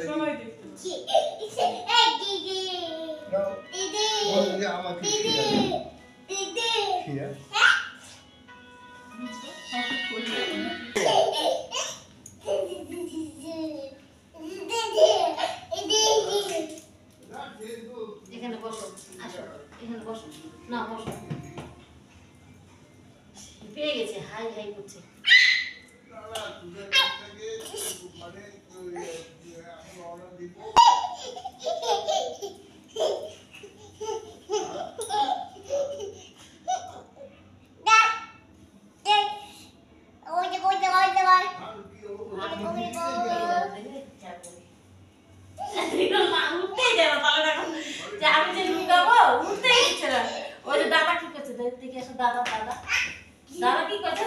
সবাই দেখতে এখানে বসো, আসো এখানে বসো, না বসো, পেয়ে গেছে, হাই হাই করছে। উঠতেই দেয় না, তাহলে দেখো যে আমি যে লুকাবো উঠতেই দিচ্ছে না। ওই যে দাদা কি করছে দেখে আসো, দাদা দাদা দাদা কি করছে